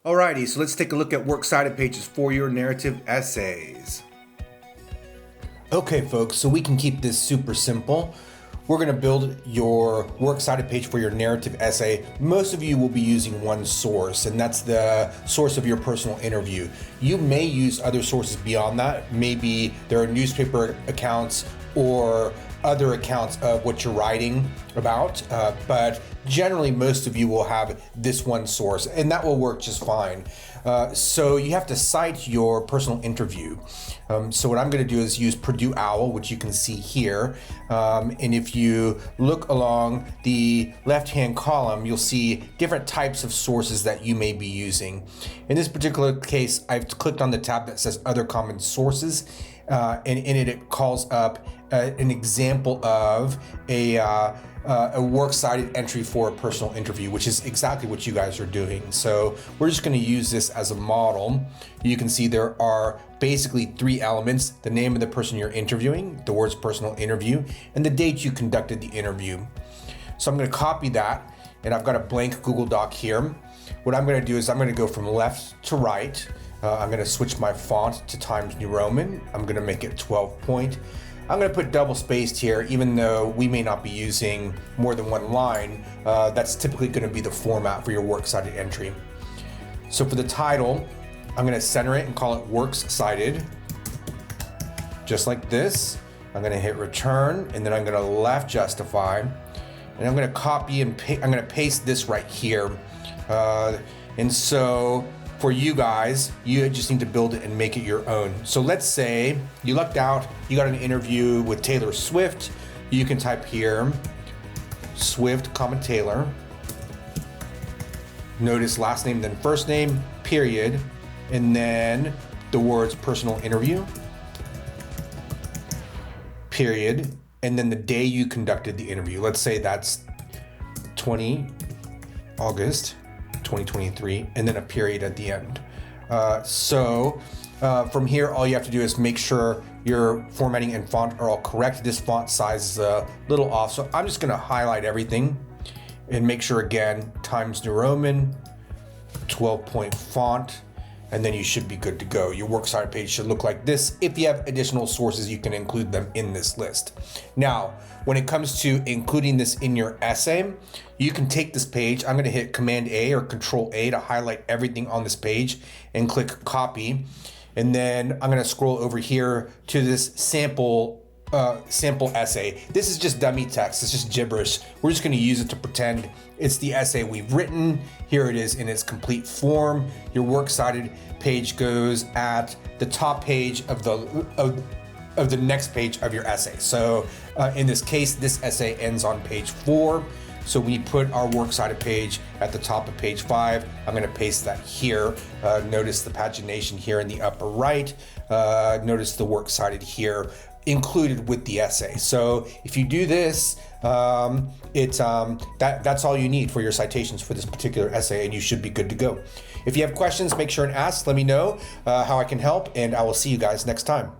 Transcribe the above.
Alrighty, so let's take a look at works cited pages for your narrative essays. Okay folks, so we can keep this super simple. We're going to build your works cited page for your narrative essay. Most of you will be using one source, and that's the source of your personal interview. You may use other sources beyond that. Maybe there are newspaper accounts or other accounts of what you're writing about, but generally most of you will have this one source, and that will work just fine. So you have to cite your personal interview. So what I'm going to do is use Purdue OWL, which you can see here. And if you look along the left-hand column, you'll see different types of sources that you may be using. In this particular case, I've clicked on the tab that says Other Common Sources, and in it calls up an example of a works cited entry for a personal interview, which is exactly what you guys are doing. So we're just going to use this as a model. You can see there are basically three elements: the name of the person you're interviewing, the words personal interview, and the date you conducted the interview. So I'm going to copy that, and I've got a blank Google Doc here. What I'm going to do is I'm going to go from left to right. I'm going to switch my font to Times New Roman. I'm going to make it 12 point. I'm going to put double spaced here, even though we may not be using more than one line. That's typically going to be the format for your works cited entry. So for the title, I'm going to center it and call it Works Cited, just like this. I'm going to hit return, and then I'm going to left justify, and I'm going to copy and paste. I'm going to paste this right here. And so for you guys, you just need to build it and make it your own. So let's say you lucked out, you got an interview with Taylor Swift. You can type here, Swift, Taylor. Notice last name, then first name, period, and then the words personal interview, period, and then the day you conducted the interview. Let's say that's 20 August 2023, and then a period at the end. From here, all you have to do is make sure your formatting and font are all correct. This font size is a little off, so I'm just going to highlight everything and make sure, again, Times New Roman, 12-point font, and then you should be good to go. Your works cited page should look like this. If you have additional sources, you can include them in this list. Now, when it comes to including this in your essay, you can take this page. I'm going to hit Command A or Control A to highlight everything on this page and click copy. And then I'm going to scroll over here to this sample essay. This is just dummy text. It's just gibberish. We're just going to use it to pretend it's the essay we've written. Here it is in its complete form. Your works cited page goes at the top page of the next page of your essay. So in this case, this essay ends on page 4. So we put our works cited page at the top of page 5. I'm going to paste that here. Notice the pagination here in the upper right. Notice the works cited here included with the essay. So if you do this, that's all you need for your citations for this particular essay, and you should be good to go. If you have questions, make sure and ask. Let me know how I can help, and I will see you guys next time.